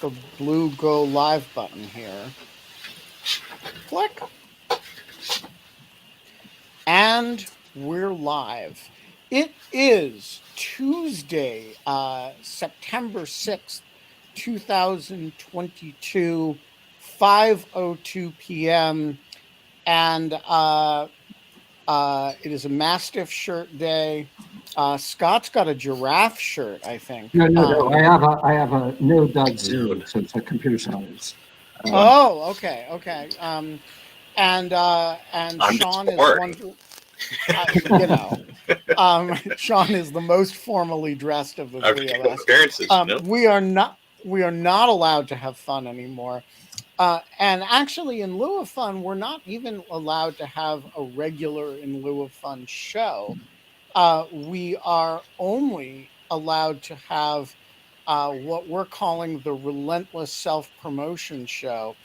the blue go live button here. Click. And we're live. It is Tuesday, September 6th, 2022, 5:02 p.m. And it is a Mastiff shirt day. Scott's got a giraffe shirt, I think. No. I have a no Doug Zoom, so it's like computer science. Okay. And Sean is one. Sean is the most formally dressed of the three of us. We are not allowed to have fun anymore. And actually, in lieu of fun, we're not even allowed to have a regular in lieu of fun show. We are only allowed to have what we're calling the relentless self-promotion show.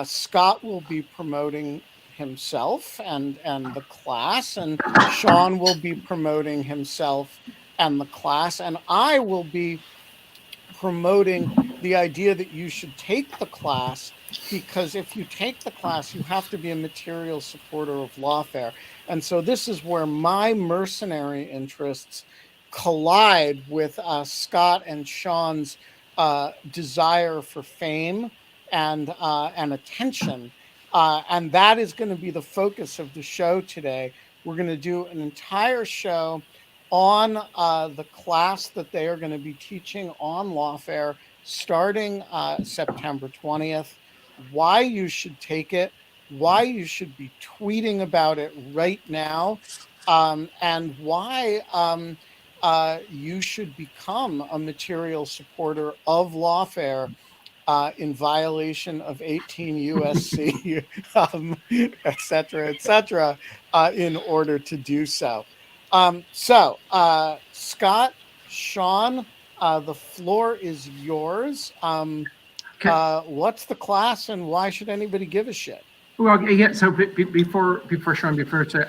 Scott will be promoting himself and the class, and Sean will be promoting himself and the class, and I will be promoting the idea that you should take the class, because if you take the class, you have to be a material supporter of Lawfare. And so this is where my mercenary interests collide with Scott and Sean's desire for fame and attention. And that is going to be the focus of the show today. We're going to do an entire show on the class that they are going to be teaching on Lawfare starting September 20th, why you should take it, why you should be tweeting about it right now, and why you should become a material supporter of Lawfare in violation of 18 USC, et cetera, in order to do so. Scott, Sean, the floor is yours. What's the class and why should anybody give a shit? Well, yeah. So before Sean,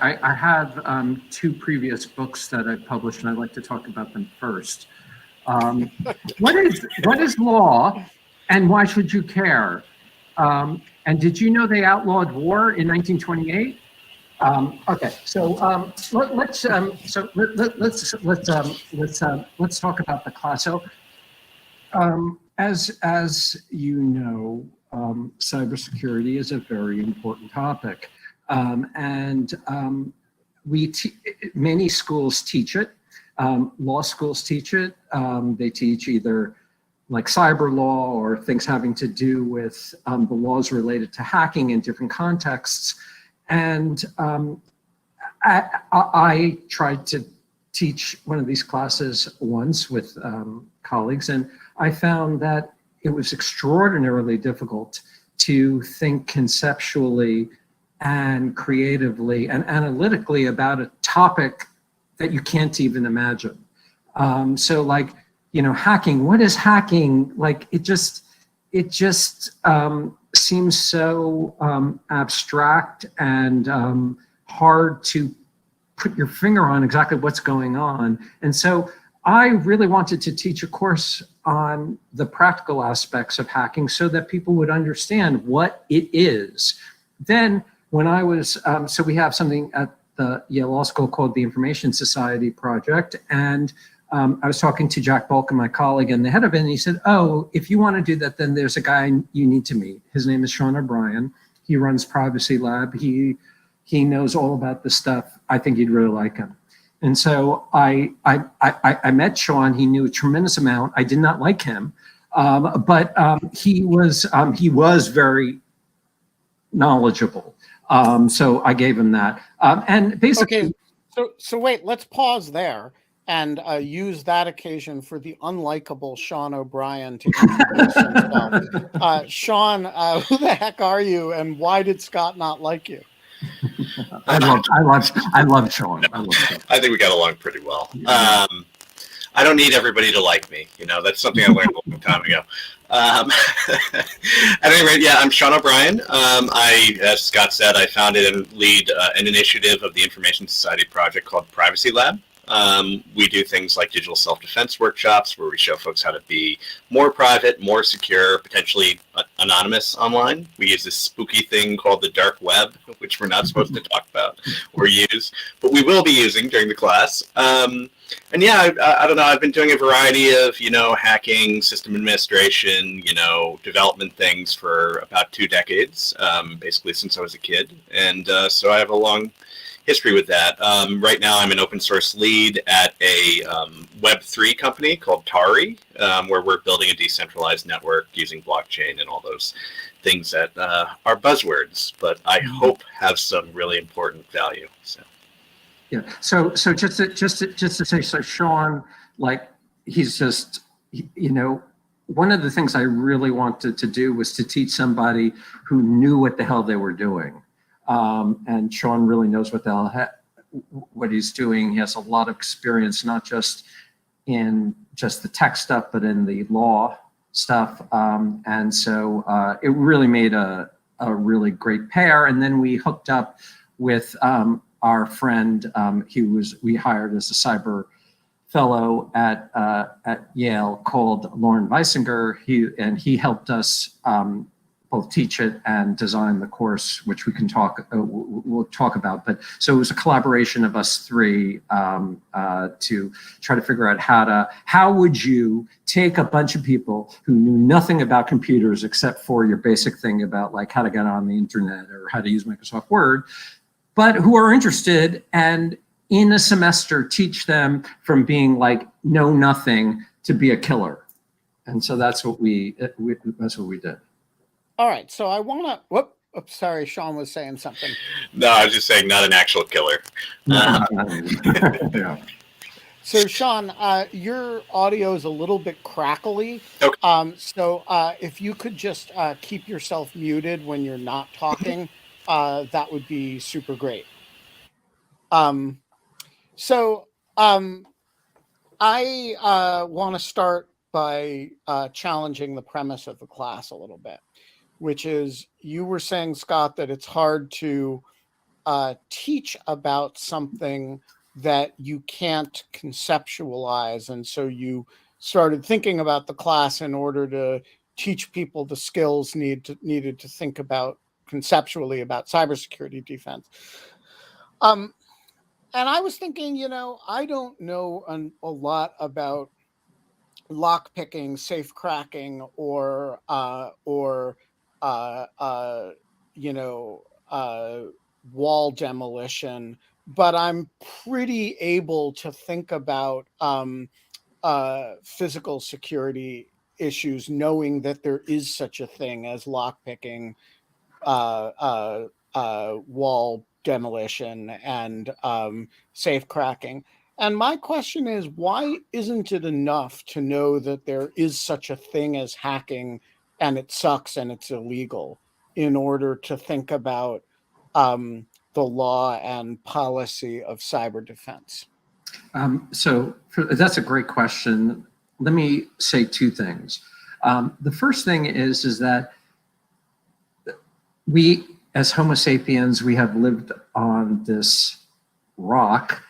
I have two previous books that I've published, and I'd like to talk about them first. What is law, and why should you care? And did you know they outlawed war in 1928? Okay, so let's talk about the class. So, as you know, cybersecurity is a very important topic, and many schools teach it. Law schools teach it. They teach either like cyber law or things having to do with the laws related to hacking in different contexts. And I tried to teach one of these classes once with colleagues, and I found that it was extraordinarily difficult to think conceptually and creatively and analytically about a topic that you can't even imagine. So like, hacking, what is hacking? Like, it just seems so abstract and hard to put your finger on exactly what's going on. And so I really wanted to teach a course on the practical aspects of hacking so that people would understand what it is. Then when I was, so we have something at the Yale Law School called the Information Society Project. And I was talking to Jack Bulkin, my colleague, and the head of it, and he said, oh, if you want to do that, then there's a guy you need to meet. His name is Sean O'Brien. He runs Privacy Lab. He knows all about this stuff. I think you'd really like him. And so I met Sean. He knew a tremendous amount. I did not like him, but he was very knowledgeable. So I gave him that. And basically, okay. So wait, let's pause there and use that occasion for the unlikable Sean O'Brien to introduce himself. Sean, who the heck are you, and why did Scott not like you? I love Sean. I think we got along pretty well. Yeah. I don't need everybody to like me. That's something I learned a long time ago. At any rate, yeah, I'm Sean O'Brien. As Scott said, I founded and lead an initiative of the Information Society Project called Privacy Lab. We do things like digital self-defense workshops where we show folks how to be more private, more secure, potentially anonymous online. We use this spooky thing called the dark web, which we're not supposed to talk about or use, but we will be using during the class. And yeah, I don't know, I've been doing a variety of, hacking, system administration, development things for about 2 decades, basically since I was a kid. And so I have a long history with that. Right now I'm an open source lead at a Web3 company called Tari, where we're building a decentralized network using blockchain and all those things that are buzzwords, but I hope have some really important value. So. Yeah. So just to say, so Sean, he's just, one of the things I really wanted to do was to teach somebody who knew what the hell they were doing. And Sean really knows what the hell what he's doing. He has a lot of experience, not just in just the tech stuff, but in the law stuff. And so it really made a really great pair. And then we hooked up with our friend, we hired as a cyber fellow at Yale called Lauren Weisinger. He helped us both teach it and design the course, which we'll talk about. But so it was a collaboration of us three to try to figure out how would you take a bunch of people who knew nothing about computers except for your basic thing about how to get on the internet or how to use Microsoft Word, but who are interested, and in a semester teach them from being know nothing to be a killer. And so that's what we did. All right, so I want to, sorry, Sean was saying something. No, I was just saying not an actual killer. Yeah. So Sean, your audio is a little bit crackly. Okay. So if you could just keep yourself muted when you're not talking, that would be super great. I want to start by challenging the premise of the class a little bit, which is, you were saying, Scott, that it's hard to teach about something that you can't conceptualize. And so you started thinking about the class in order to teach people the skills needed to think about conceptually about cybersecurity defense. And I was thinking, I don't know a lot about lockpicking, safe cracking, or wall demolition, but I'm pretty able to think about physical security issues, knowing that there is such a thing as lockpicking, wall demolition, and safe cracking. And my question is, why isn't it enough to know that there is such a thing as hacking and it sucks and it's illegal in order to think about the law and policy of cyber defense? That's a great question. Let me say 2 things. The first thing is that we, as Homo sapiens, we have lived on this rock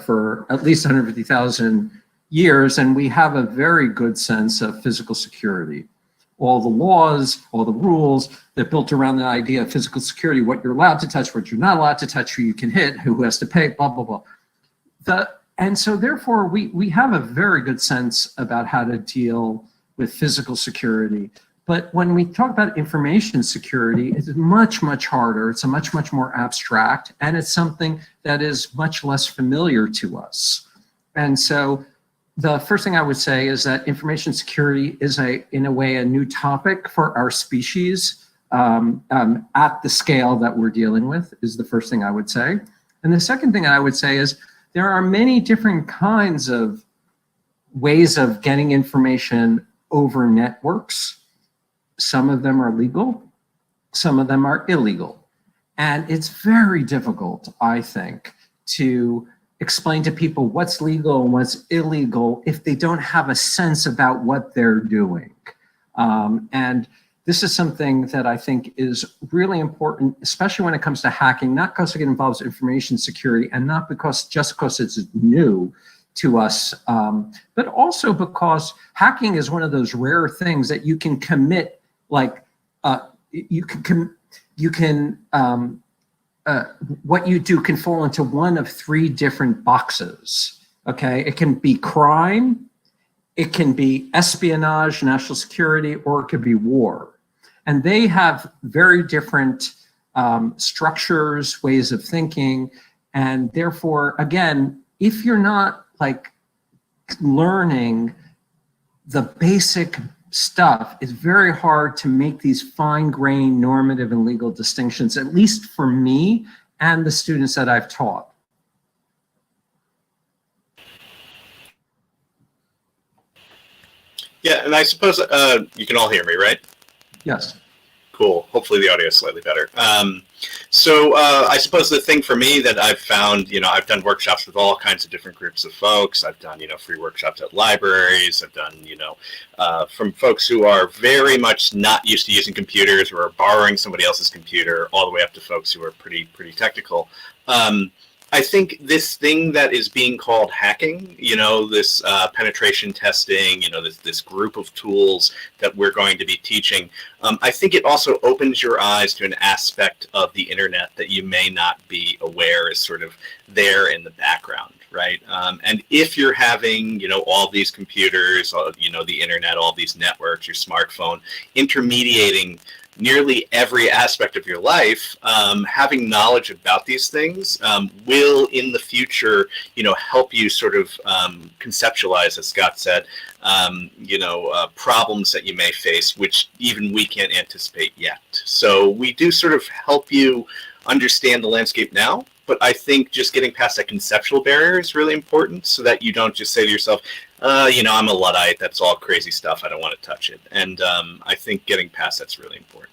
for at least 150,000 years, and we have a very good sense of physical security. All the laws, all the rules that built around the idea of physical security, what you're allowed to touch, what you're not allowed to touch, who you can hit, who has to pay, blah, blah, blah. And so therefore, we have a very good sense about how to deal with physical security. But when we talk about information security, it's much, much harder. It's a much, much more abstract, and it's something that is much less familiar to us. And so the first thing I would say is that information security is in a way, a new topic for our species at the scale that we're dealing with, is the first thing I would say. And the second thing I would say is there are many different kinds of ways of getting information over networks. Some of them are legal, some of them are illegal. And it's very difficult, I think, to explain to people what's legal and what's illegal if they don't have a sense about what they're doing. And this is something that I think is really important, especially when it comes to hacking, not because it involves information security and not just because it's new to us, but also because hacking is one of those rare things that you can commit, like what you do can fall into one of three different boxes. Okay, it can be crime, it can be espionage, national security, or it could be war. And they have very different structures, ways of thinking. And therefore, again, if you're not like learning the basic stuff, it's very hard to make these fine-grained normative and legal distinctions, at least for me and the students that I've taught. Yeah, and I suppose you can all hear me, right? Yes. Cool. Hopefully the audio is slightly better. So I suppose the thing for me that I've found, I've done workshops with all kinds of different groups of folks. I've done, free workshops at libraries. I've done, from folks who are very much not used to using computers or are borrowing somebody else's computer, all the way up to folks who are pretty technical. I think this thing that is being called hacking, this penetration testing, this group of tools that we're going to be teaching, I think it also opens your eyes to an aspect of the internet that you may not be aware is sort of there in the background, right? And if you're having, all these computers, the internet, all these networks, your smartphone, intermediating nearly every aspect of your life, having knowledge about these things will in the future, help you sort of conceptualize, as Scott said, problems that you may face, which even we can't anticipate yet. So we do sort of help you understand the landscape now, but I think just getting past that conceptual barrier is really important so that you don't just say to yourself, I'm a Luddite, that's all crazy stuff, I don't want to touch it. And I think getting past that's really important.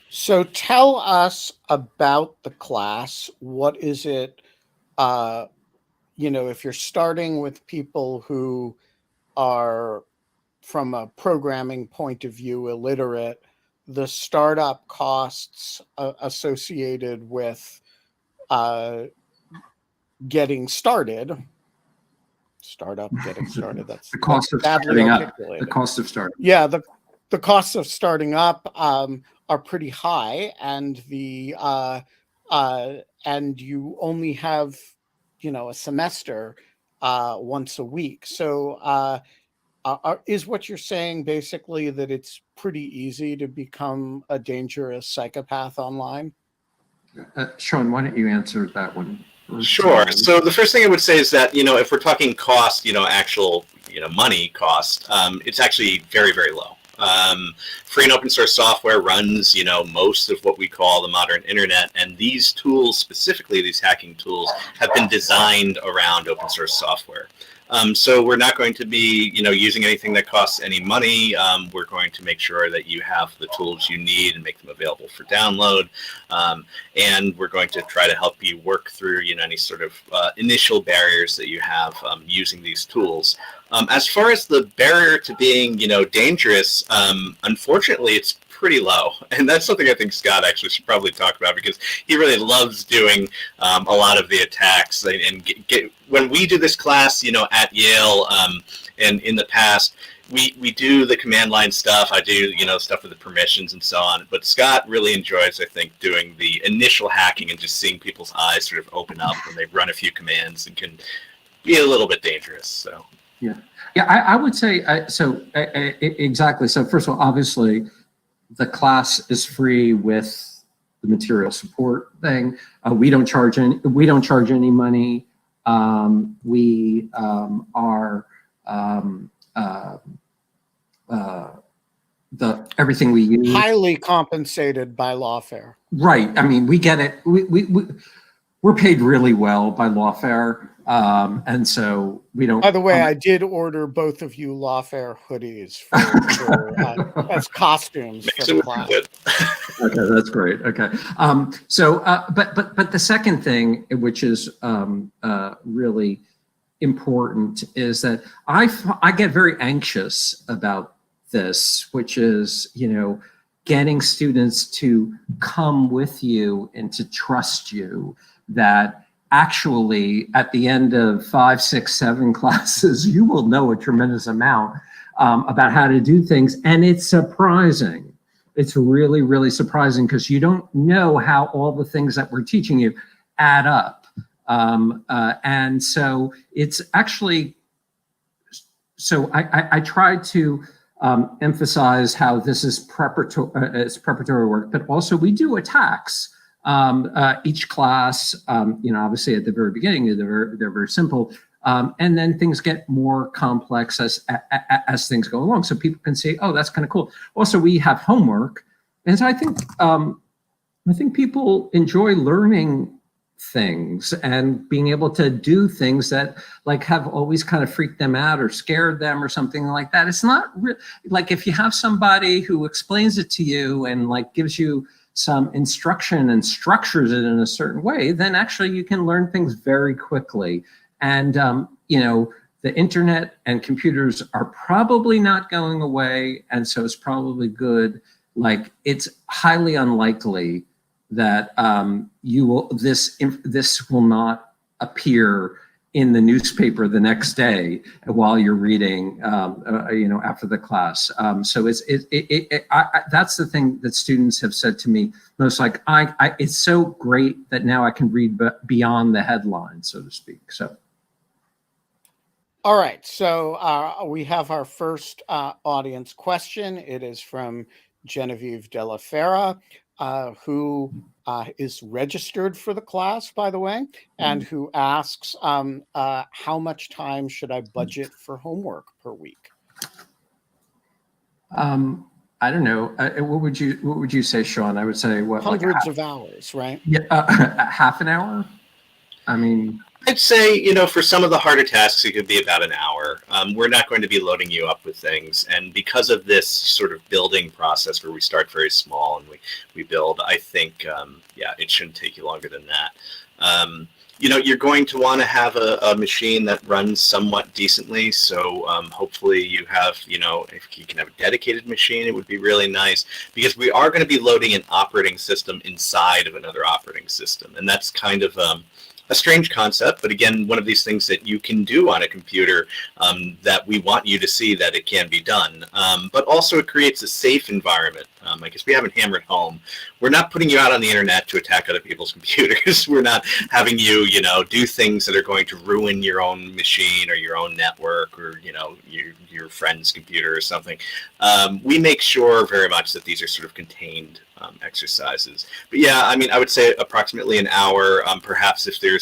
So tell us about the class. What is it, if you're starting with people who are, from a programming point of view, illiterate, the startup costs associated with getting started. That's the cost of starting up. The cost of starting. Yeah, the costs of starting up are pretty high, and and you only have a semester once a week. So is what you're saying basically that it's pretty easy to become a dangerous psychopath online? Sean, why don't you answer that one? Sure. So the first thing I would say is that, if we're talking cost, actual, money cost, it's actually very, very low. Free and open source software runs, most of what we call the modern internet, and these tools, specifically these hacking tools, have been designed around open source software. So we're not going to be, using anything that costs any money. We're going to make sure that you have the tools you need and make them available for download. And we're going to try to help you work through, any sort of initial barriers that you have using these tools. As far as the barrier to being, dangerous, unfortunately, it's pretty low. And that's something I think Scott actually should probably talk about, because he really loves doing a lot of the attacks. And when we do this class, at Yale, and in the past, we do the command line stuff. I do, stuff with the permissions and so on. But Scott really enjoys, I think, doing the initial hacking and just seeing people's eyes sort of open up when they run a few commands, and can be a little bit dangerous. So. Yeah, I would say, exactly. So first of all, obviously, the class is free with the material support thing. We don't charge any money. We are everything we use, highly compensated by Lawfare. Right. I mean, we get it. We're paid really well by Lawfare. And so we don't. By the way, I did order both of you Lawfare hoodies for as costumes for the class. Okay, that's great. Okay, but the second thing, which is really important, is that I get very anxious about this, which is, getting students to come with you and to trust you, that actually at the end of 5, 6, 7 classes, you will know a tremendous amount about how to do things. And it's surprising. It's really, really surprising, because you don't know how all the things that we're teaching you add up. And so it's actually, so I try to emphasize how this is preparatory work, but also we do attacks. Each class, obviously at the very beginning, they're very simple. And then things get more complex as things go along. So people can say, oh, that's kind of cool. Also, we have homework. And so I think people enjoy learning things and being able to do things that like have always kind of freaked them out or scared them or something like that. It's not like if you have somebody who explains it to you and like gives you some instruction and structures it in a certain way, then actually you can learn things very quickly. And, the internet and computers are probably not going away. And so it's probably good. Like, it's highly unlikely that this will not appear in the newspaper the next day while you're reading, after the class. So that's the thing that students have said to me most. Like, it's so great that now I can read beyond the headlines, so to speak. So. All right. So we have our first audience question. It is from Genevieve Della Fera, who is registered for the class, by the way, and who asks, how much time should I budget for homework per week? I don't know. What would you say, Sean? I would say what? Hundreds of hours, right? Yeah, half an hour. I mean, I'd say, for some of the harder tasks, it could be about an hour. We're not going to be loading you up with things. And because of this sort of building process where we start very small and we build, I think, it shouldn't take you longer than that. You're going to want to have a machine that runs somewhat decently. So hopefully you have, if you can have a dedicated machine, it would be really nice, because we are going to be loading an operating system inside of another operating system. And that's kind of a strange concept, but again, one of these things that you can do on a computer that we want you to see that it can be done. But also it creates a safe environment. I guess we haven't hammered home. We're not putting you out on the internet to attack other people's computers. We're not having you, do things that are going to ruin your own machine or your own network or, your friend's computer or something. We make sure very much that these are sort of contained exercises. But yeah, I mean, I would say approximately an hour, perhaps if there's,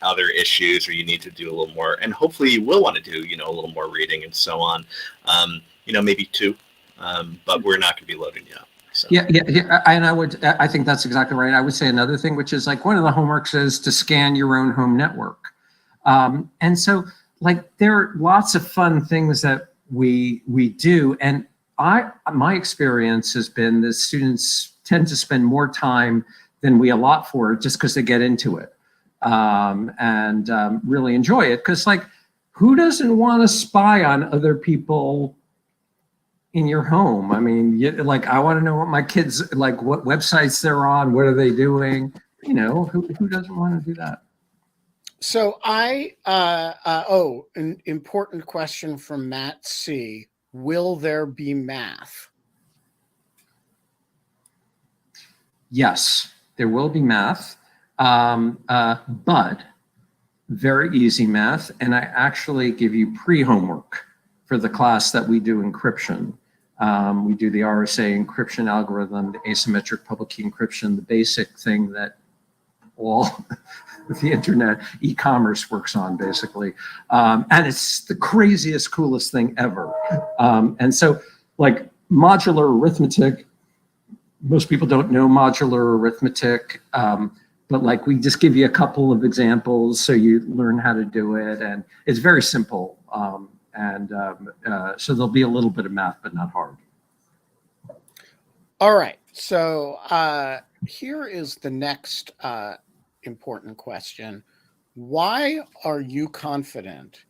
other issues or you need to do a little more, and hopefully you will want to do, a little more reading and so on, maybe 2, but we're not going to be loading you up. So. Yeah. And I think that's exactly right. I would say another thing, which is like one of the homeworks is to scan your own home network. And so like there are lots of fun things that we do. And my experience has been that students tend to spend more time than we allot for it just because they get into it and really enjoy it. Because like, who doesn't want to spy on other people in your home? I mean, I want to know what my kids, like what websites they're on, what are they doing? Who doesn't want to do that? So an important question from Matt C. Will there be math? Yes, there will be math, but very easy math. And I actually give you pre-homework for the class that we do encryption. We do the RSA encryption algorithm, the asymmetric public key encryption, the basic thing that all the internet e-commerce works on, basically. And it's the craziest, coolest thing ever. And so like modular arithmetic, most people don't know modular arithmetic, but like we just give you a couple of examples so you learn how to do it. And it's very simple. So there'll be a little bit of math, but not hard. All right. So here is the next important question. Why are you confident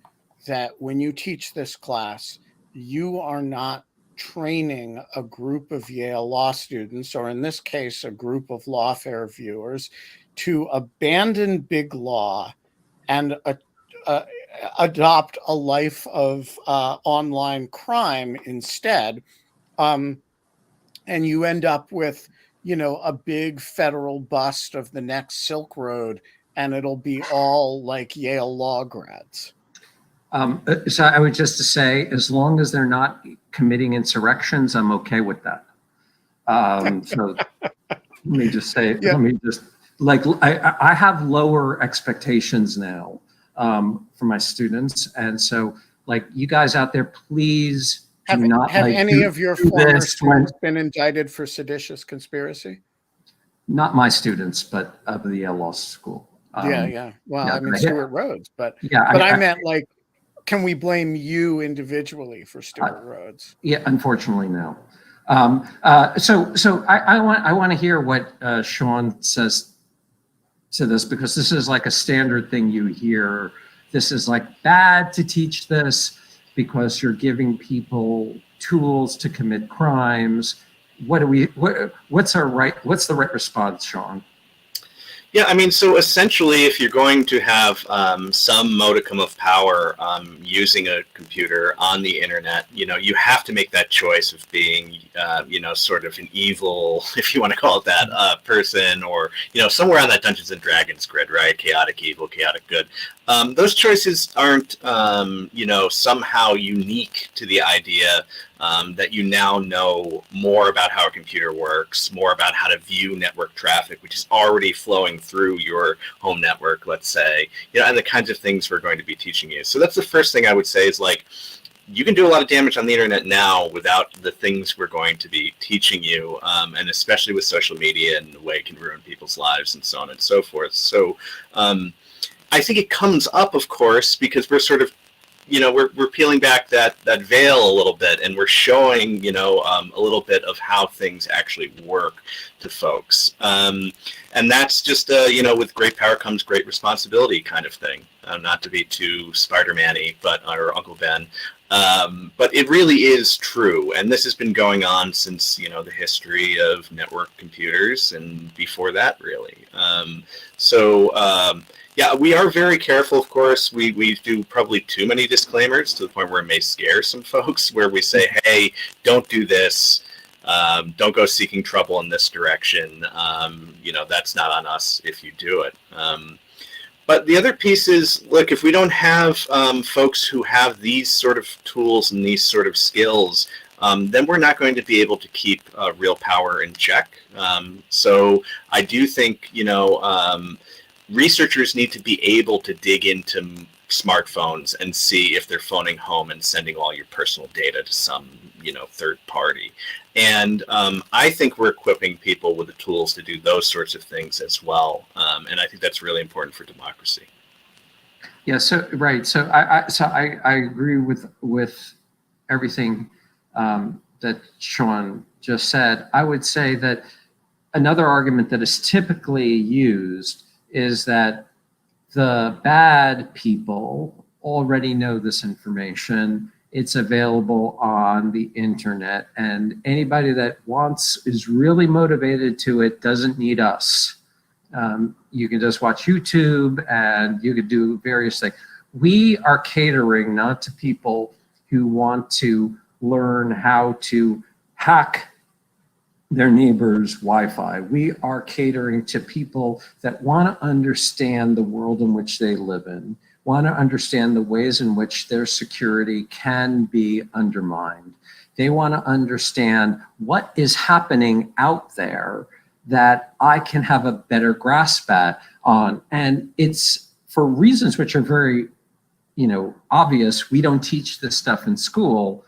that when you teach this class, you are not training a group of Yale law students, or in this case, a group of Lawfare viewers, to abandon big law and adopt a life of online crime instead. And you end up with, a big federal bust of the next Silk Road, and it'll be all like Yale law grads. So I would just to say, as long as they're not committing insurrections, I'm okay with that. So let me just say, yeah. I have lower expectations now for my students. And so you guys out there, please have any of your former students been indicted for seditious conspiracy? Not my students, but of the Yale Law School. Well, I mean, Stuart Rhodes, but I meant can we blame you individually for Stuart Rhodes? Yeah, unfortunately, no. So I want to hear what Sean says to this, because this is like a standard thing you hear. This is bad to teach this because you're giving people tools to commit crimes. What's the right response, Sean? Yeah, I mean, so essentially, if you're going to have some modicum of power using a computer on the internet, you have to make that choice of being, sort of an evil, if you want to call it that, person, or, somewhere on that Dungeons and Dragons grid, right? Chaotic evil, chaotic good. Those choices aren't, somehow unique to the idea that you now know more about how a computer works, more about how to view network traffic, which is already flowing through your home network, let's say, and the kinds of things we're going to be teaching you. So that's the first thing I would say is you can do a lot of damage on the internet now without the things we're going to be teaching you, and especially with social media and the way it can ruin people's lives and so on and so forth. So I think it comes up, of course, because we're sort of we're peeling back that veil a little bit, and we're showing, a little bit of how things actually work to folks. And that's just, with great power comes great responsibility kind of thing. Not to be too Spider-Man-y, or Uncle Ben. But it really is true. And this has been going on since, the history of network computers and before that, really. Yeah, we are very careful, of course. We do probably too many disclaimers to the point where it may scare some folks, where we say, hey, don't do this. Don't go seeking trouble in this direction. That's not on us if you do it. But the other piece is, look, if we don't have folks who have these sort of tools and these sort of skills, then we're not going to be able to keep real power in check. So I do think, researchers need to be able to dig into smartphones and see if they're phoning home and sending all your personal data to some, third party. And I think we're equipping people with the tools to do those sorts of things as well. And I think that's really important for democracy. Yeah. So right. So I agree with everything that Sean just said. I would say that another argument that is typically used is that the bad people already know this information. It's available on the internet, and anybody that is really motivated to it doesn't need us. You can just watch YouTube, and you could do various things. We are catering not to people who want to learn how to hack their neighbor's Wi-Fi. We are catering to people that want to understand the world in which they live in, want to understand the ways in which their security can be undermined. They want to understand what is happening out there that I can have a better grasp on. And it's for reasons which are very, obvious. We don't teach this stuff in school.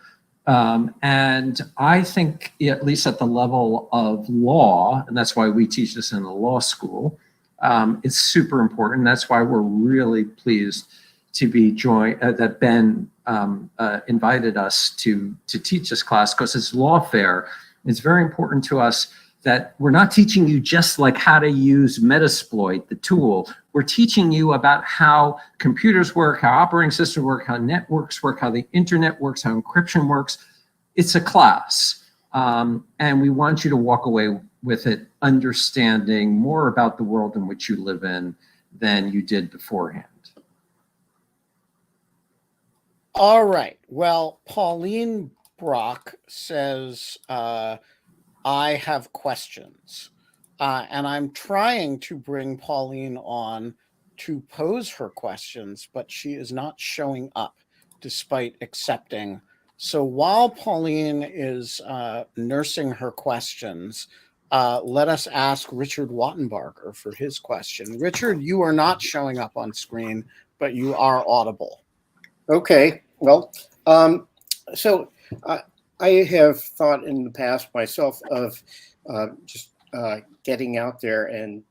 And I think, at least at the level of law, and that's why we teach this in the law school, it's super important. That's why we're really pleased to be joined, that Ben invited us to teach this class, because it's Lawfare. It's very important to us that we're not teaching you just like how to use Metasploit, the tool. We're teaching you about how computers work, how operating systems work, how networks work, how the internet works, how encryption works. It's a class. And we want you to walk away with it understanding more about the world in which you live in than you did beforehand. All right. Well, Pauline Brock says, I have questions. And I'm trying to bring Pauline on to pose her questions, but she is not showing up despite accepting. So while Pauline is nursing her questions, let us ask Richard Wattenbarger for his question. Richard, you are not showing up on screen, but you are audible. Okay. Well, so I have thought in the past myself of just getting out there and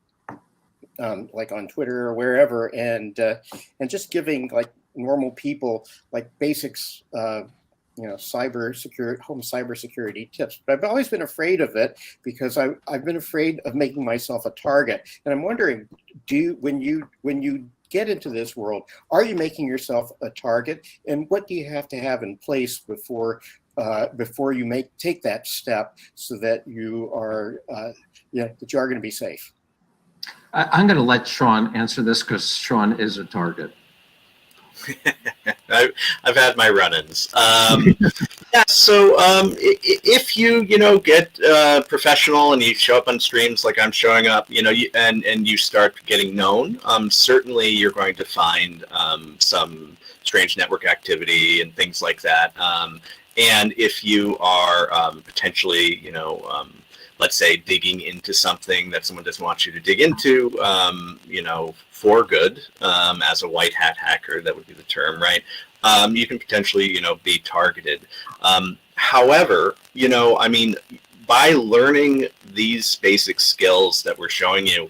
like on Twitter or wherever, and just giving like normal people like basics, cybersecurity, home cybersecurity tips. But I've always been afraid of it because I've been afraid of making myself a target. And I'm wondering, when you get into this world, are you making yourself a target? And what do you have to have in place before you take that step so that you are that you are going to be safe? I'm going to let Sean answer this because Sean is a target. I've had my run-ins. Yeah, so if you get professional and you show up on streams like I'm showing up, and you start getting known, certainly you're going to find some strange network activity and things like that. And if you are potentially, let's say digging into something that someone doesn't want you to dig into, for good, as a white hat hacker, that would be the term, right? You can potentially, be targeted. However, by learning these basic skills that we're showing you,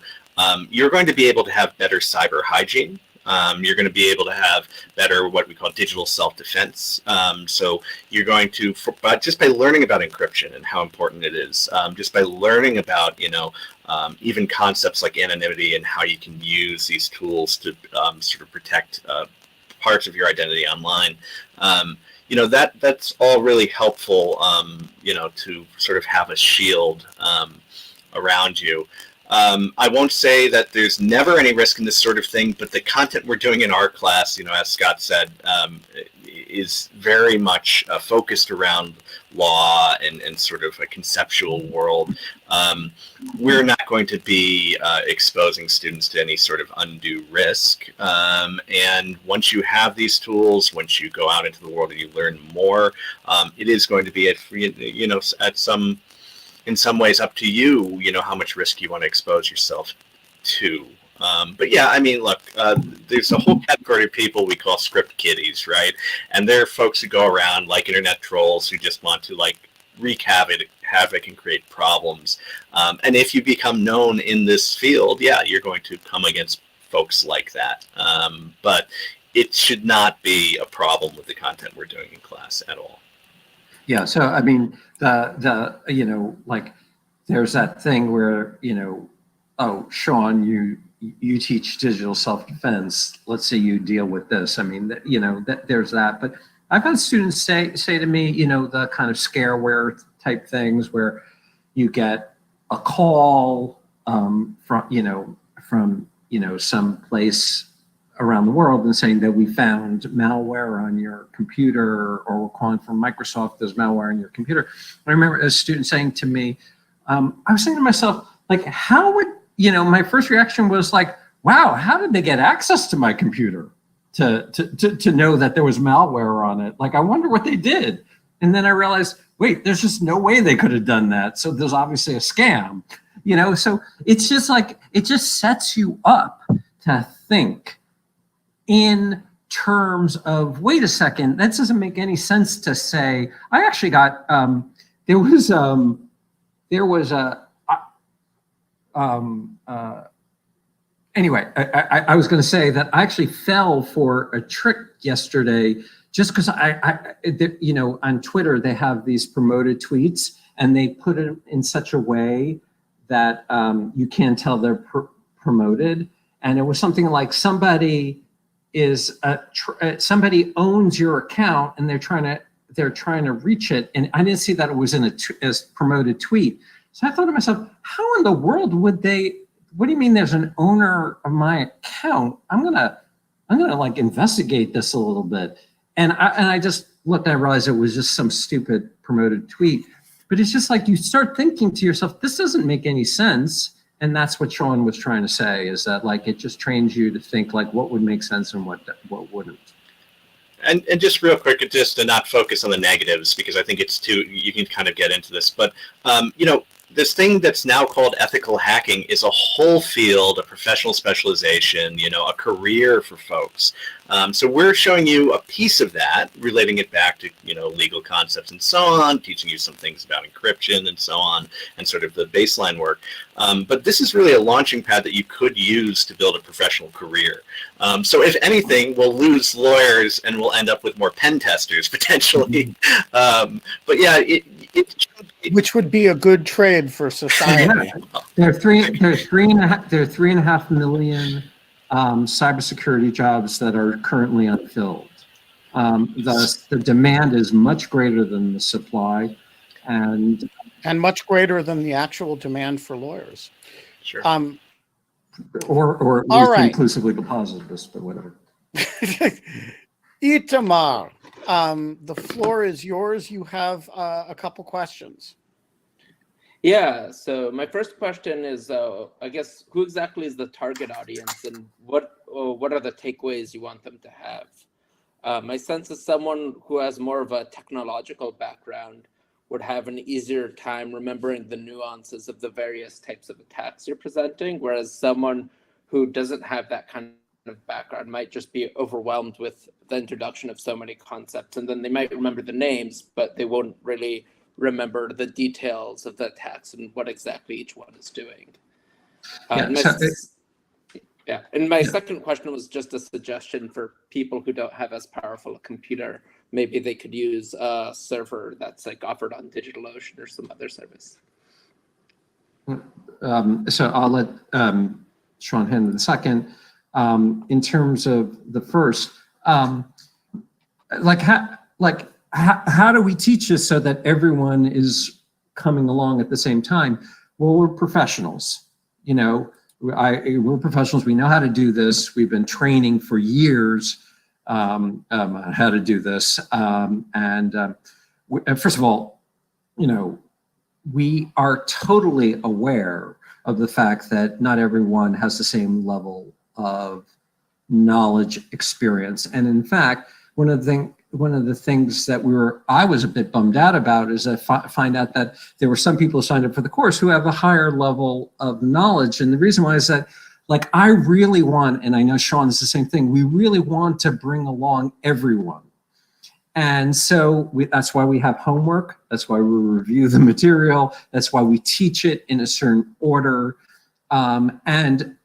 you're going to be able to have better cyber hygiene. You're going to be able to have better what we call digital self-defense. So you're going to, just by learning about encryption and how important it is, just by learning about, even concepts like anonymity and how you can use these tools to sort of protect parts of your identity online, that's all really helpful, to sort of have a shield around you. I won't say that there's never any risk in this sort of thing, but the content we're doing in our class, as Scott said, is very much focused around law and sort of a conceptual world. We're not going to be exposing students to any sort of undue risk. And once you have these tools, once you go out into the world and you learn more, it is going to be in some ways up to you, how much risk you want to expose yourself to. But yeah, look, there's a whole category of people we call script kiddies, right? And there are folks who go around like internet trolls who just want to wreak havoc and create problems. And if you become known in this field, yeah, you're going to come against folks like that. But it should not be a problem with the content we're doing in class at all. Yeah, so there's that thing where, oh, Sean, you teach digital self-defense. Let's say you deal with this. There's that. But I've had students say to me, the kind of scareware type things where you get a call from some place around the world and saying that we found malware on your computer, or we're calling from Microsoft, there's malware on your computer. I remember a student saying to me, I was saying to myself, how would, my first reaction was wow, how did they get access to my computer to know that there was malware on it? I wonder what they did. And then I realized, wait, there's just no way they could have done that. So there's obviously a scam, so it's just it just sets you up to think in terms of, wait a second, that doesn't make any sense to say. I actually got, anyway, I was going to say that I actually fell for a trick yesterday just because on Twitter, they have these promoted tweets and they put it in such a way that you can't tell they're promoted. And it was something like somebody somebody owns your account and they're trying to reach it. And I didn't see that it was in as promoted tweet. So I thought to myself, how in the world would they? What do you mean there's an owner of my account? I'm gonna like investigate this a little bit. And I just looked and I realized it was just some stupid promoted tweet. But it's just like you start thinking to yourself, this doesn't make any sense. And that's what Sean was trying to say, is that like it just trains you to think like what would make sense and what wouldn't. And just real quick, just to not focus on the negatives, because I think it's too, you can kind of get into this, but this thing that's now called ethical hacking is a whole field, a professional specialization, a career for folks. So we're showing you a piece of that, relating it back to, legal concepts and so on, teaching you some things about encryption and so on, and sort of the baseline work. But this is really a launching pad that you could use to build a professional career. So if anything, we'll lose lawyers and we'll end up with more pen testers potentially. But yeah, which would be a good trade for society. There are 3.5 million cybersecurity jobs that are currently unfilled. Thus, the demand is much greater than the supply, and much greater than the actual demand for lawyers. Sure. Or at least inclusive legal positivists, but whatever. Itamar, the floor is yours. You have a couple questions. Yeah, so my first question is, I guess, who exactly is the target audience, and what are the takeaways you want them to have? My sense is someone who has more of a technological background would have an easier time remembering the nuances of the various types of attacks you're presenting, whereas someone who doesn't have that kind of background might just be overwhelmed with the introduction of so many concepts, and then they might remember the names, but they won't really remember the details of the attacks and what exactly each one is doing. And my second question was just a suggestion for people who don't have as powerful a computer. Maybe they could use a server that's like offered on DigitalOcean or some other service. So I'll let Sean handle the second. In terms of the first, how do we teach this so that everyone is coming along at the same time? Well, we're professionals. We're professionals. We know how to do this. We've been training for years on how to do this. First of all, we are totally aware of the fact that not everyone has the same level of knowledge, experience. And in fact, one of the things that I was a bit bummed out about is I find out that there were some people who signed up for the course who have a higher level of knowledge. And the reason why is that, like, I really want, and I know Sean is the same thing, we really want to bring along everyone. And so that's why we have homework. That's why we review the material. That's why we teach it in a certain order. And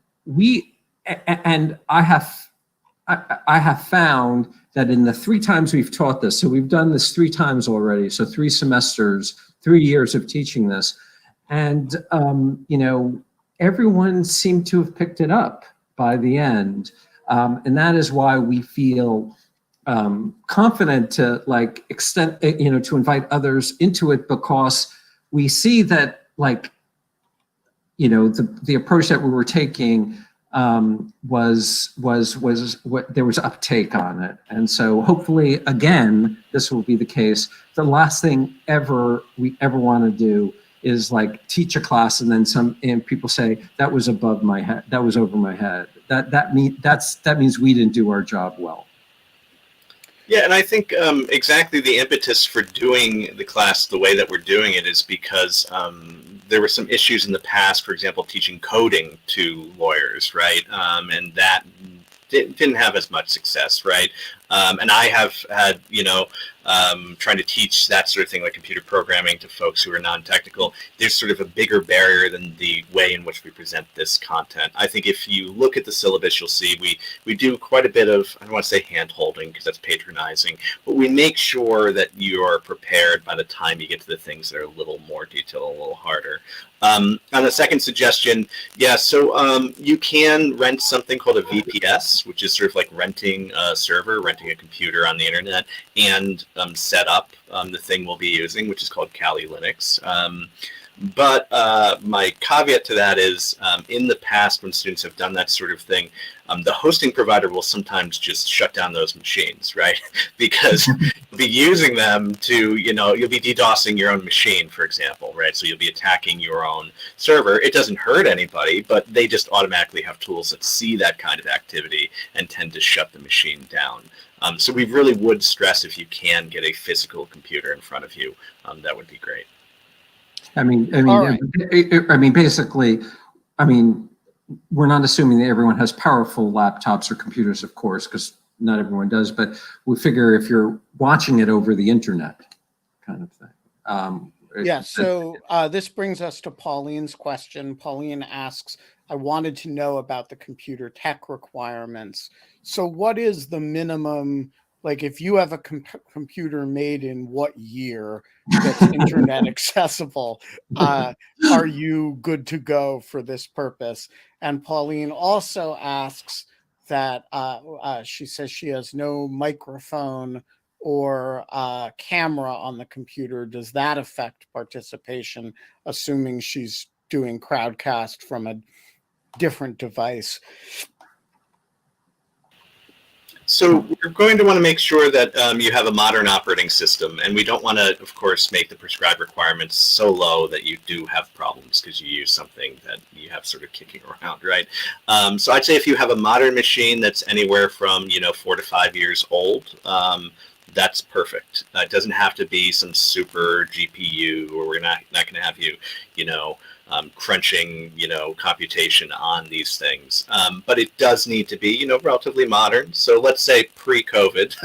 I have found that in the 3 times we've taught this, so we've done this 3 times already, so 3 semesters, 3 years of teaching this, and everyone seemed to have picked it up by the end, and that is why we feel confident to extend, to invite others into it, because we see that the approach that we were taking was what there was uptake on it. And so hopefully, again, this will be the case. The last thing we ever want to do is teach a class and then people say that was above my head, that was over my head. That means we didn't do our job well. Yeah, and I think exactly the impetus for doing the class the way that we're doing it is because there were some issues in the past, for example, teaching coding to lawyers, right? And that didn't have as much success, right? And I have had, trying to teach that sort of thing, like computer programming, to folks who are non-technical. There's sort of a bigger barrier than the way in which we present this content. I think if you look at the syllabus, you'll see we do quite a bit of, I don't want to say hand-holding because that's patronizing, but we make sure that you are prepared by the time you get to the things that are a little more detailed, a little harder. On the second suggestion, so you can rent something called a VPS, which is sort of like renting a server, renting a computer on the internet, and set up the thing we'll be using, which is called Kali Linux. But my caveat to that is, in the past, when students have done that sort of thing, the hosting provider will sometimes just shut down those machines, right? Because you'll be using them to, you'll be DDoSing your own machine, for example, right? So you'll be attacking your own server. It doesn't hurt anybody, but they just automatically have tools that see that kind of activity and tend to shut the machine down. So we really would stress, if you can get a physical computer in front of you, that would be great. Basically, we're not assuming that everyone has powerful laptops or computers, of course, because not everyone does, but we figure if you're watching it over the internet, kind of thing. So this brings us to Pauline's question. Pauline asks, I wanted to know about the computer tech requirements. So what is the minimum, like if you have a computer made in what year that's internet accessible, are you good to go for this purpose? And Pauline also asks that she says she has no microphone or camera on the computer. Does that affect participation, assuming she's doing Crowdcast from a different device? So we're going to want to make sure that you have a modern operating system, and we don't want to, of course, make the prescribed requirements so low that you do have problems because you use something that you have sort of kicking around, right? So I'd say if you have a modern machine that's anywhere from 4 to 5 years old, that's perfect. It doesn't have to be some super GPU, or we're not going to have you, crunching, computation on these things. But it does need to be, relatively modern. So let's say pre-COVID.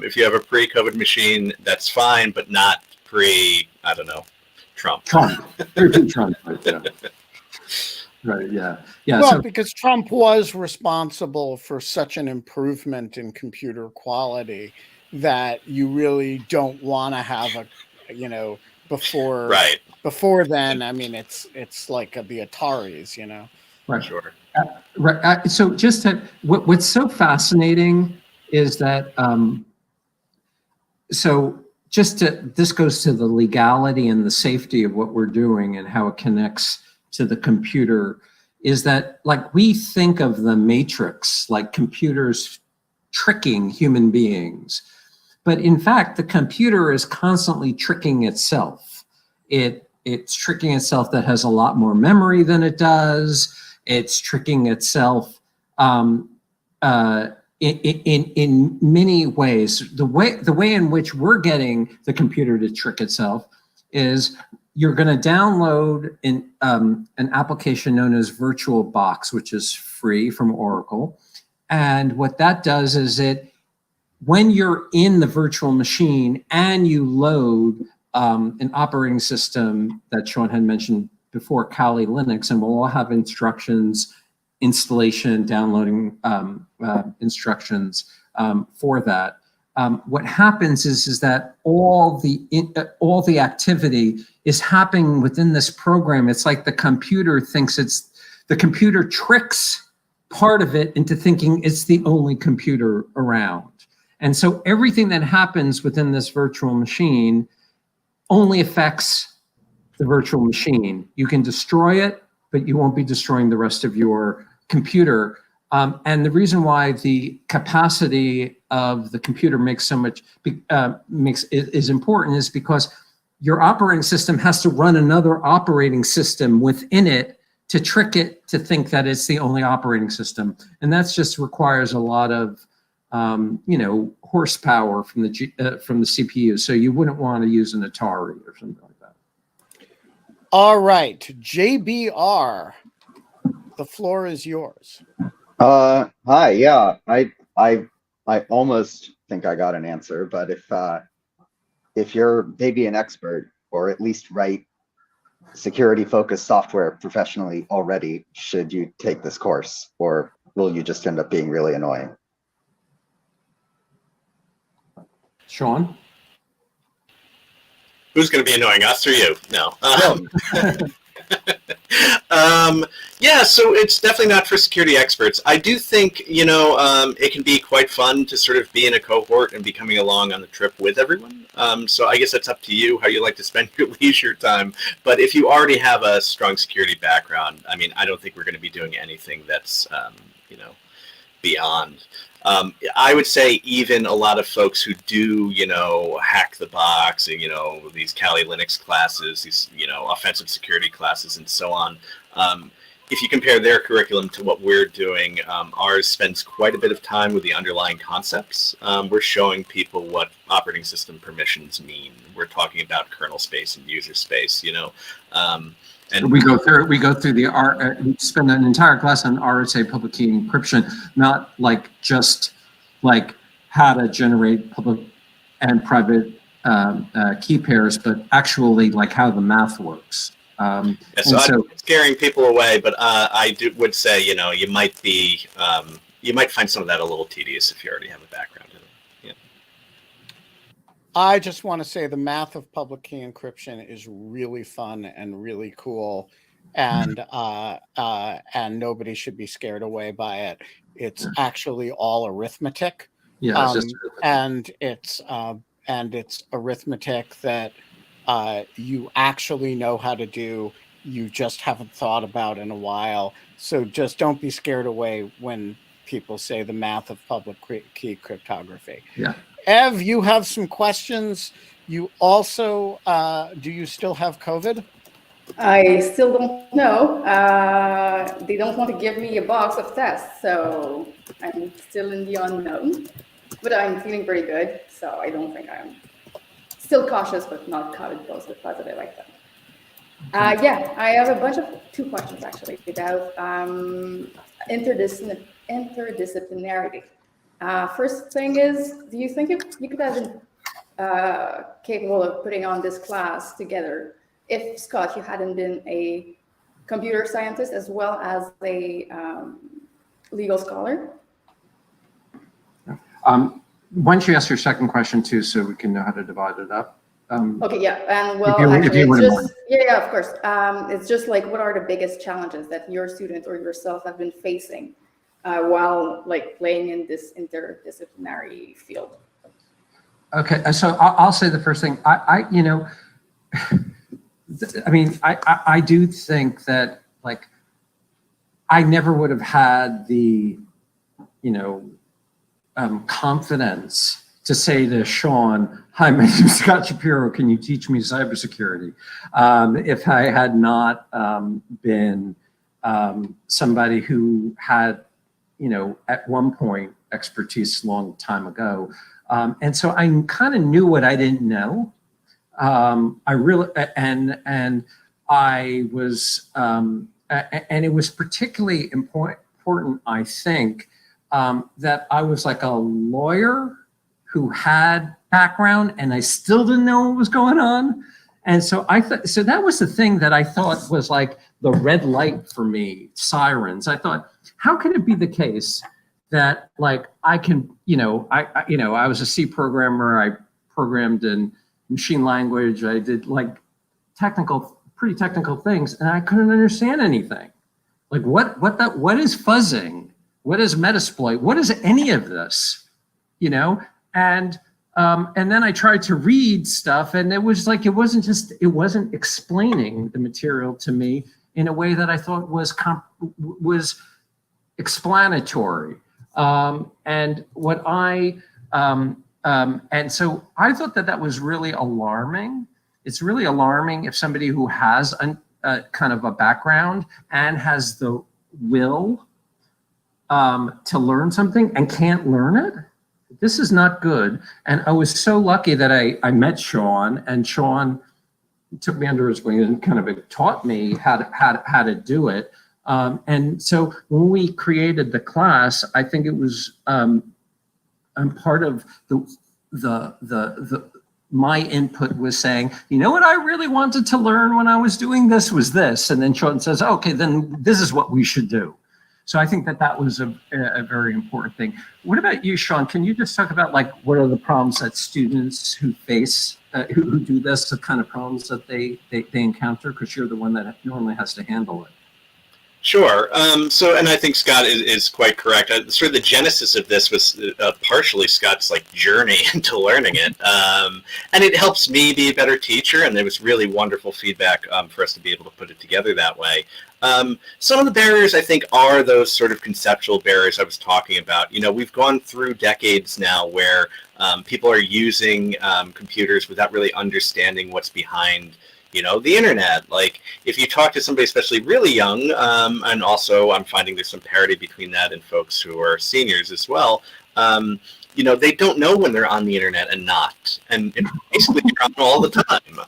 If you have a pre-COVID machine, that's fine, but not Trump. Trump. Right, yeah. Right, yeah. Well, because Trump was responsible for such an improvement in computer quality that you really don't want to have before. Right. Before then, it's like the Ataris, Right. Sure. Right. So just what's so fascinating is that, this goes to the legality and the safety of what we're doing and how it connects to the computer, is that, like, we think of the Matrix like computers tricking human beings, but in fact, the computer is constantly tricking itself. It's tricking itself that has a lot more memory than it does. It's tricking itself in many ways. The way in which we're getting the computer to trick itself is you're going to download an application known as VirtualBox, which is free from Oracle. And what that does is when you're in the virtual machine and you load an operating system that Sean had mentioned before, Kali Linux, and we'll all have instructions, installation, downloading instructions for that. What happens is that all the activity is happening within this program. It's like the computer tricks part of it into thinking it's the only computer around. And so everything that happens within this virtual machine only affects the virtual machine. You can destroy it, but you won't be destroying the rest of your computer. And the reason why the capacity of the computer is important is because your operating system has to run another operating system within it to trick it to think that it's the only operating system. And that just requires a lot of horsepower from the CPU. So you wouldn't want to use an Atari or something like that. All right, JBR, the floor is yours. Hi. Yeah, I'm I almost think I got an answer, but if you're maybe an expert, or at least write security-focused software professionally already, should you take this course, or will you just end up being really annoying? Sean? Who's going to be annoying, us or you? No. Yeah, so it's definitely not for security experts. I do think, it can be quite fun to sort of be in a cohort and be coming along on the trip with everyone. So I guess that's up to you how you like to spend your leisure time. But if you already have a strong security background, I mean, I don't think we're going to be doing anything that's, beyond. I would say even a lot of folks who do, hack the box and, these Kali Linux classes, these, offensive security classes and so on. If you compare their curriculum to what we're doing, ours spends quite a bit of time with the underlying concepts. We're showing people what operating system permissions mean. We're talking about kernel space and user space, and we go through we spend an entire class on RSA public key encryption, not just how to generate public and private key pairs, but actually how the math works. So I'm scaring people away, but I would say, you might find some of that a little tedious if you already have a background in it. Yeah. I just want to say the math of public key encryption is really fun and really cool, and nobody should be scared away by it. It's actually all arithmetic. Yeah, and it's arithmetic that you actually know how to do. You just haven't thought about in a while. So just don't be scared away when people say the math of public key cryptography. Yeah. Ev, you have some questions. You also, do you still have COVID? I still don't know. They don't want to give me a box of tests, so I'm still in the unknown. But I'm feeling pretty good, so I don't think I'm still cautious, but not COVID positive like that. Yeah, I have two questions actually about interdisciplinarity. First thing is, do you think you could have been capable of putting on this class together if, Scott, you hadn't been a computer scientist as well as a legal scholar? Why don't you ask your second question too, so we can know how to divide it up? Okay, yeah, and well, of course. It's just what are the biggest challenges that your students or yourself have been facing while playing in this interdisciplinary field? Okay, so I'll say the first thing. I do think that I never would have had the confidence to say to Sean, "Hi, my name is Scott Shapiro. Can you teach me cybersecurity?" If I had not been somebody who had, at one point expertise a long time ago, and so I kind of knew what I didn't know. I really and I was, and it was particularly important, I think, that I was a lawyer who had background and I still didn't know what was going on. And so so that was the thing that I thought was the red light for me, sirens. I thought, how can it be the case that I can, I was a C programmer, I programmed in machine language, I did pretty technical things, and I couldn't understand anything. What is fuzzing? What is Metasploit? What is any of this? And then I tried to read stuff, and it was it wasn't explaining the material to me in a way that I thought was explanatory. And so I thought that was really alarming. It's really alarming if somebody who has kind of a background and has the will to learn something and can't learn it. This is not good. And I was so lucky that I met Sean, and Sean took me under his wing and kind of taught me how to do it. And so when we created the class, I think it was part of the my input was saying, you know what I really wanted to learn when I was doing this was this. And then Sean says, okay, then this is what we should do. So I think that was a very important thing. What about you, Sean? Can you just talk about like what are the problems that students who face, who do this, the kind of problems that they encounter? Because you're the one that normally has to handle it. Sure. And I think Scott is quite correct. Sort of the genesis of this was partially Scott's like journey into learning it, and it helps me be a better teacher. And there was really wonderful feedback for us to be able to put it together that way. Some of the barriers I think are those sort of conceptual barriers I was talking about. We've gone through decades now where people are using computers without really understanding what's behind the internet. Like if you talk to somebody, especially really young, and also I'm finding there's some parity between that and folks who are seniors as well, they don't know when they're on the internet and not. And basically you're on all the time.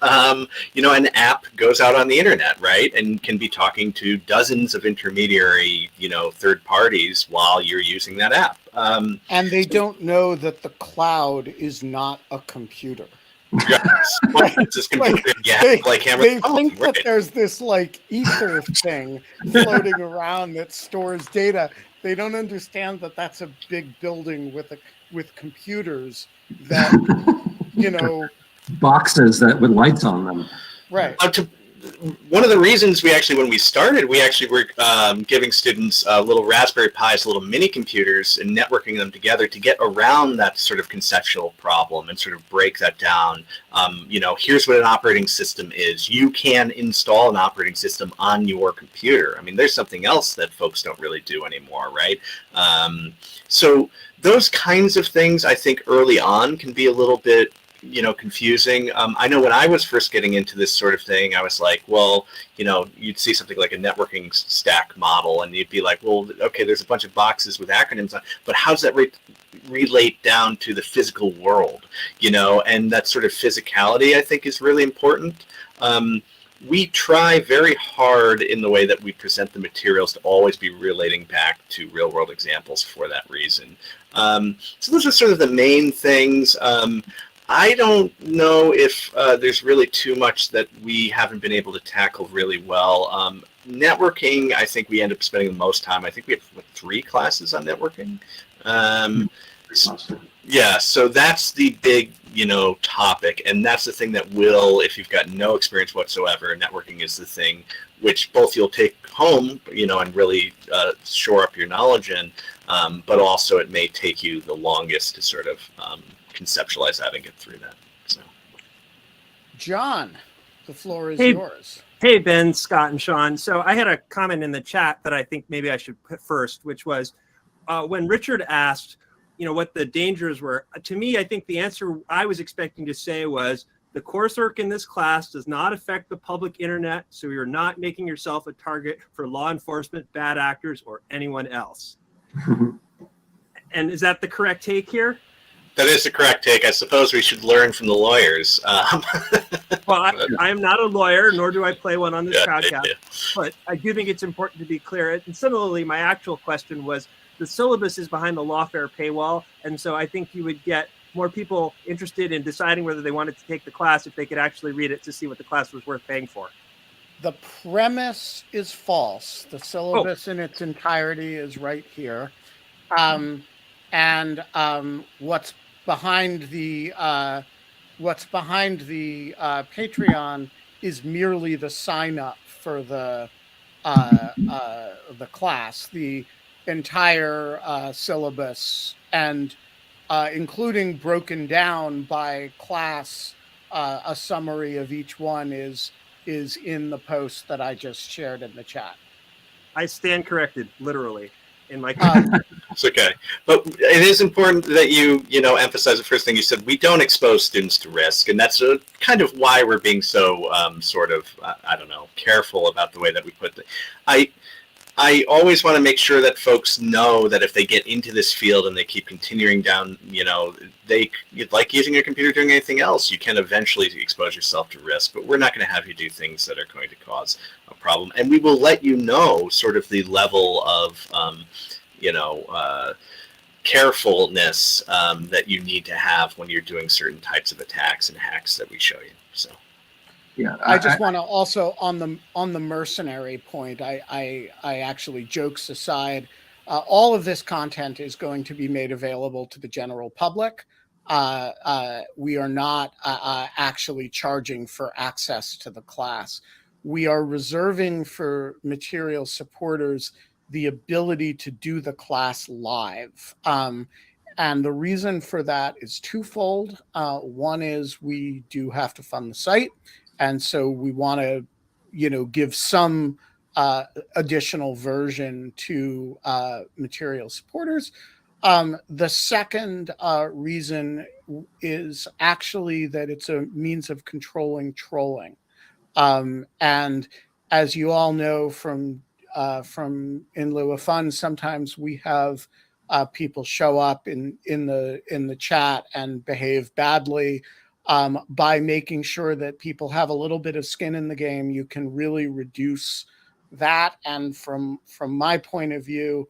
An app goes out on the internet, right? And can be talking to dozens of intermediary, third parties while you're using that app. And they don't know that the cloud is not a computer. Yes. They think that there's this like ether thing floating around that stores data. They don't understand that that's a big building with computers that boxes that with lights on them. Right. One of the reasons when we started, we actually were giving students little Raspberry Pis, little mini computers, and networking them together to get around that sort of conceptual problem and sort of break that down. Here's what an operating system is. You can install an operating system on your computer. I mean, there's something else that folks don't really do anymore, right? So those kinds of things, I think, early on can be a little bit confusing. I know when I was first getting into this sort of thing, I was like, well, you'd see something like a networking stack model and you'd be like, well, okay, there's a bunch of boxes with acronyms on, but how does that relate down to the physical world? And that sort of physicality I think is really important. We try very hard in the way that we present the materials to always be relating back to real world examples for that reason. So those are sort of the main things. I don't know if there's really too much that we haven't been able to tackle really well. Networking, I think we end up spending the most time. I think we have 3 classes on networking. So that's the big, topic. And that's the thing that will, if you've got no experience whatsoever, networking is the thing which both you'll take home, and really shore up your knowledge in, but also it may take you the longest to sort of conceptualize that and get through that. So, John, the floor is yours. Hey, Ben, Scott, and Sean. So I had a comment in the chat that I think maybe I should put first, which was when Richard asked, what the dangers were. To me, I think the answer I was expecting to say was the coursework in this class does not affect the public internet, so you're not making yourself a target for law enforcement, bad actors, or anyone else. And is that the correct take here? That is the correct take. I suppose we should learn from the lawyers. Well, I am not a lawyer, nor do I play one on this Crowdcast, but I do think it's important to be clear. And similarly, my actual question was, the syllabus is behind the Lawfare paywall, and so I think you would get more people interested in deciding whether they wanted to take the class if they could actually read it to see what the class was worth paying for. The premise is false. The syllabus in its entirety is right here. And what's behind the Patreon is merely the sign up for the class. The entire syllabus and including broken down by class, a summary of each one is in the post that I just shared in the chat. I stand corrected, literally. In my it's okay, but it is important that you emphasize the first thing you said. We don't expose students to risk, and that's kind of why we're being so careful about the way that we put it. I always want to make sure that folks know that if they get into this field and they keep continuing down, you'd like using your computer doing anything else, you can eventually expose yourself to risk, but we're not going to have you do things that are going to cause a problem. And we will let you know sort of the level of, carefulness that you need to have when you're doing certain types of attacks and hacks that we show you. So. Yeah, I just want to also on the mercenary point. I actually, jokes aside, all of this content is going to be made available to the general public. We are not actually charging for access to the class. We are reserving for material supporters the ability to do the class live. And the reason for that is twofold. One is we do have to fund the site. And so we want to, give some additional version to material supporters. The second reason is actually that it's a means of controlling trolling. And as you all know from In Lieu of Fun, sometimes we have people show up in the chat and behave badly. By making sure that people have a little bit of skin in the game, you can really reduce that. And from my point of view,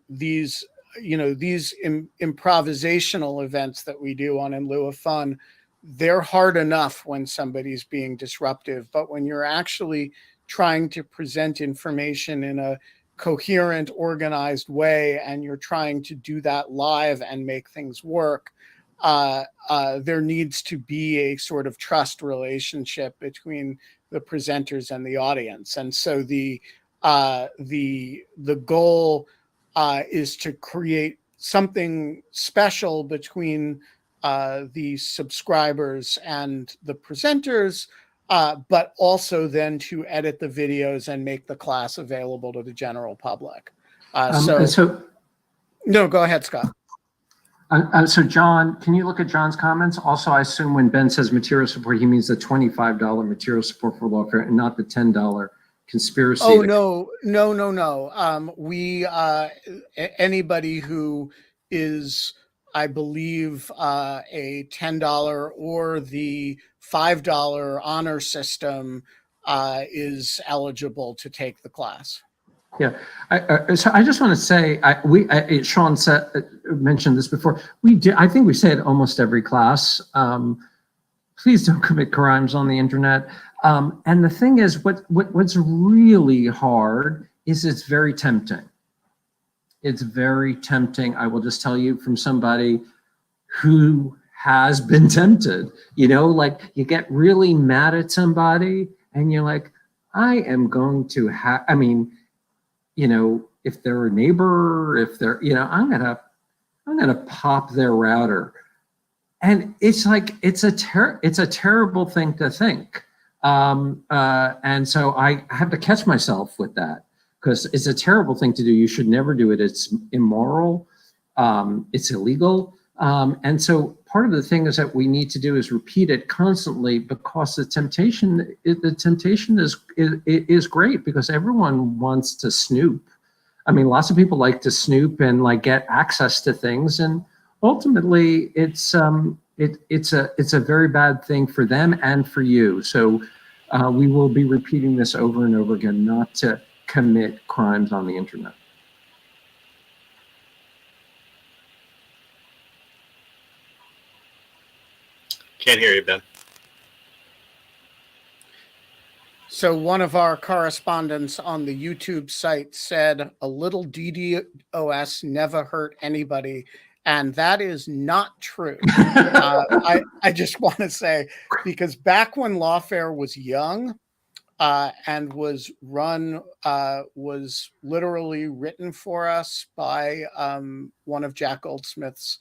these improvisational events that we do on In Lieu of Fun, they're hard enough when somebody's being disruptive, but when you're actually trying to present information in a coherent, organized way, and you're trying to do that live and make things work, there needs to be a sort of trust relationship between the presenters and the audience. And so the goal is to create something special between the subscribers and the presenters, but also then to edit the videos and make the class available to the general public. No, go ahead, Scott. So John, can you look at John's comments? Also, I assume when Ben says material support, he means the $25 material support for Lawfare and not the $10 conspiracy. Oh, no. Anybody who is, I believe, a $10 or the $5 honor system is eligible to take the class. Yeah, so I just want to say, Sean mentioned this before. I think we say it almost every class. Please don't commit crimes on the internet. And the thing is, what's really hard is it's very tempting. It's very tempting. I will just tell you from somebody who has been tempted. Like you get really mad at somebody, and you're like, I am going to have. I mean. If they're a neighbor, if they're, I'm gonna pop their router, and it's like it's a terrible thing to think, and so I have to catch myself with that because it's a terrible thing to do. You should never do it. It's immoral. It's illegal, and so part of the thing is that we need to do is repeat it constantly because the temptation is great because everyone wants to snoop. I mean, lots of people like to snoop and like get access to things, and ultimately it's a very bad thing for them and for you. So we will be repeating this over and over again, not to commit crimes on the internet. Can't hear you, Ben. So one of our correspondents on the YouTube site said a little DDoS never hurt anybody, and that is not true. I just want to say, because back when Lawfare was young and was literally written for us by one of Jack Goldsmith's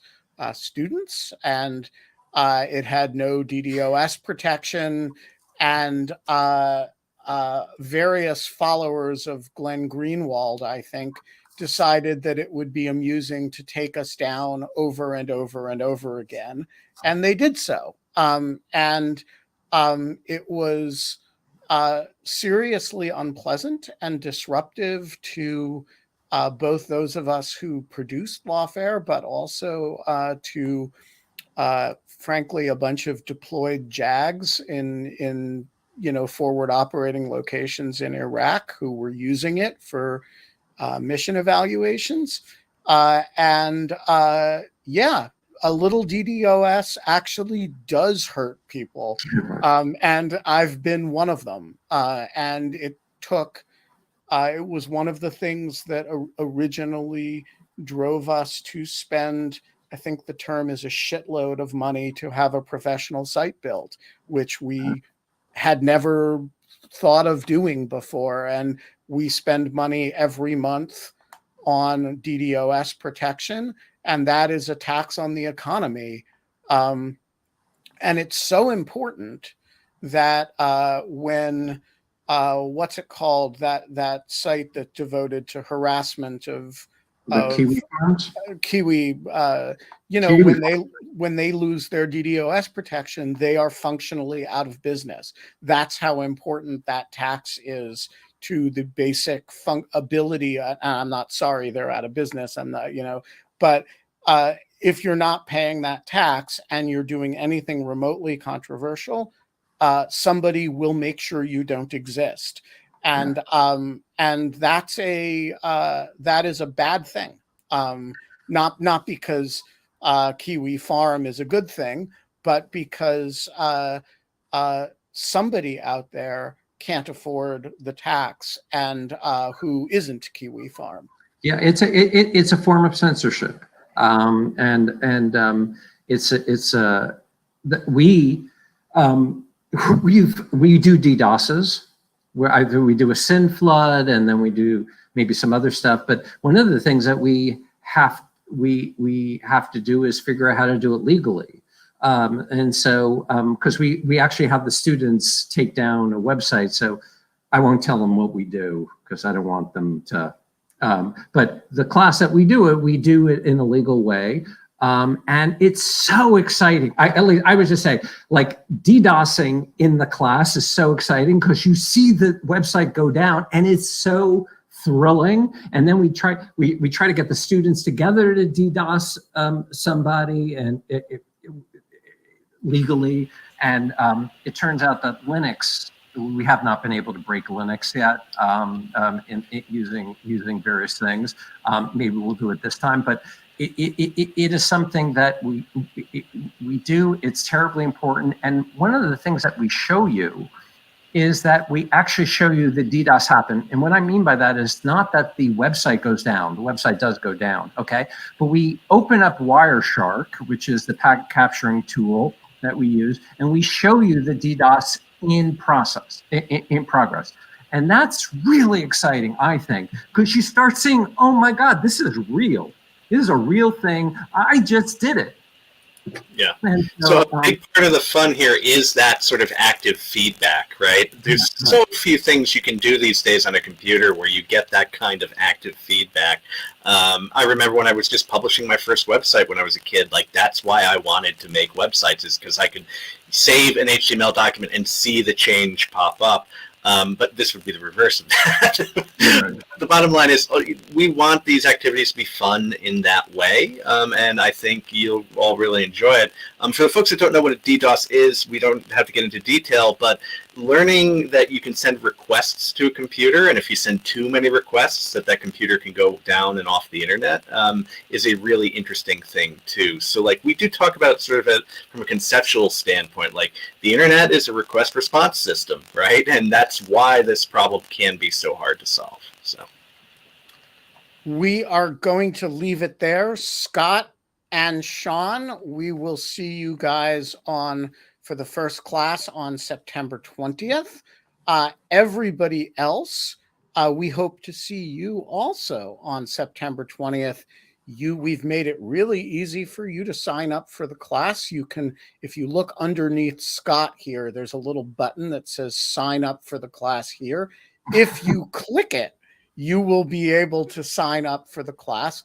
students, and it had no DDoS protection, and various followers of Glenn Greenwald, I think, decided that it would be amusing to take us down over and over and over again. And they did so. It was seriously unpleasant and disruptive to both those of us who produced Lawfare, but also to frankly, a bunch of deployed JAGs in forward operating locations in Iraq who were using it for mission evaluations. Yeah, a little DDoS actually does hurt people. And I've been one of them. And it was one of the things that originally drove us to spend, I think the term is a shitload of money to have a professional site built, which we had never thought of doing before. And we spend money every month on DDoS protection, and that is a tax on the economy. And it's so important that when what's it called, that site that devoted to harassment of Kiwi farms? Kiwi, Kiwi. when they lose their DDoS protection, they are functionally out of business. That's how important that tax is to the basic ability. I'm not sorry they're out of business. I'm not, but if you're not paying that tax and you're doing anything remotely controversial, somebody will make sure you don't exist. And that is a bad thing. Not because Kiwi Farm is a good thing, but because somebody out there can't afford the tax, and who isn't Kiwi Farm. Yeah, it's a form of censorship, we do DDoSes, where either we do a SYN flood and then we do maybe some other stuff. But one of the things that we have to do is figure out how to do it legally. And so, because we actually have the students take down a website, so I won't tell them what we do because I don't want them to. But the class that we do it in a legal way. And it's so exciting. I would just say, like, DDoSing in the class is so exciting because you see the website go down, and it's so thrilling. And then we try to get the students together to DDoS somebody and legally. And it turns out that Linux, we have not been able to break Linux yet using various things. Maybe we'll do it this time, but it is something that we do. It's terribly important. And one of the things that we show you is that we actually show you the DDoS happen. And what I mean by that is not that the website goes down. The website does go down, okay? But we open up Wireshark, which is the packet capturing tool that we use, and we show you the DDoS in progress. And that's really exciting, I think, because you start seeing, oh my God, this is real. This is a real thing. I just did it. Yeah. So a big part of the fun here is that sort of active feedback, right? There's so few things you can do these days on a computer where you get that kind of active feedback. I remember when I was just publishing my first website when I was a kid, like, that's why I wanted to make websites, is because I could save an HTML document and see the change pop up. But this would be the reverse of that. The bottom line is we want these activities to be fun in that way, and I think you'll all really enjoy it. For the folks that don't know what a DDoS is, we don't have to get into detail, but learning that you can send requests to a computer, and if you send too many requests, that computer can go down and off the internet, is a really interesting thing too. So, like, we do talk about sort of from a conceptual standpoint, like, the internet is a request response system, right? And that's why this problem can be so hard to solve. So we are going to leave it there. Scott and Sean, we will see you guys for the first class on September 20th. Everybody else, we hope to see you also on September 20th. We've made it really easy for you to sign up for the class. You can, if you look underneath Scott here, there's a little button that says sign up for the class here. If you click it, you will be able to sign up for the class.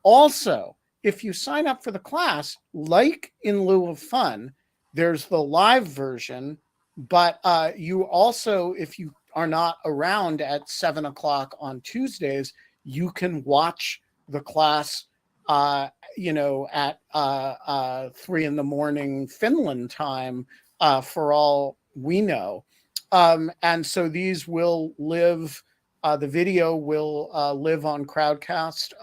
Also, if you sign up for the class, like in Lieu of Fun, there's the live version, but you also, if you are not around at 7 o'clock on Tuesdays, you can watch the class at 3 in Finland time, for all we know. And so these will live, the video will live on Crowdcast.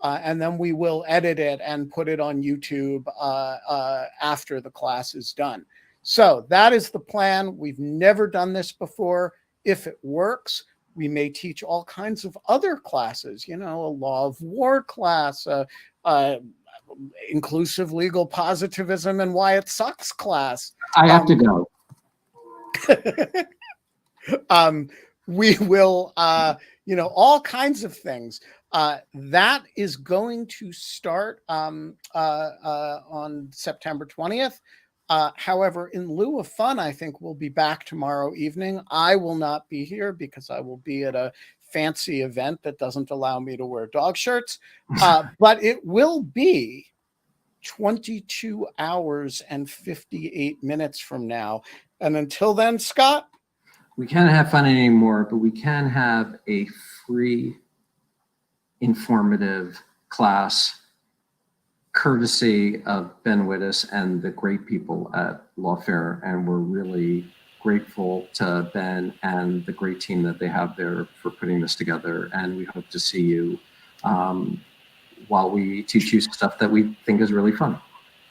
and then we will edit it and put it on YouTube after the class is done. So that is the plan. We've never done this before. If it works, we may teach all kinds of other classes, a law of war class, inclusive legal positivism and why it sucks class. I have to go. We will, all kinds of things. That is going to start on September 20th. However, in lieu of fun, I think we'll be back tomorrow evening. I will not be here because I will be at a fancy event that doesn't allow me to wear dog shirts. But it will be 22 hours and 58 minutes from now. And until then, Scott? We can't have fun anymore, but we can have a free, informative class courtesy of Ben Wittes and the great people at Lawfare. And we're really grateful to Ben and the great team that they have there for putting this together. And we hope to see you while we teach you stuff that we think is really fun.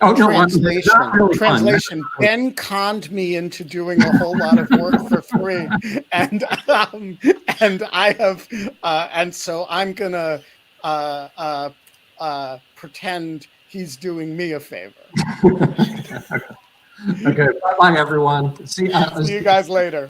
Oh, no, translation. Really translation. Ben conned me into doing a whole lot of work for free. And I have, and so I'm going to pretend he's doing me a favor. Okay. Bye-bye, everyone. See you guys later.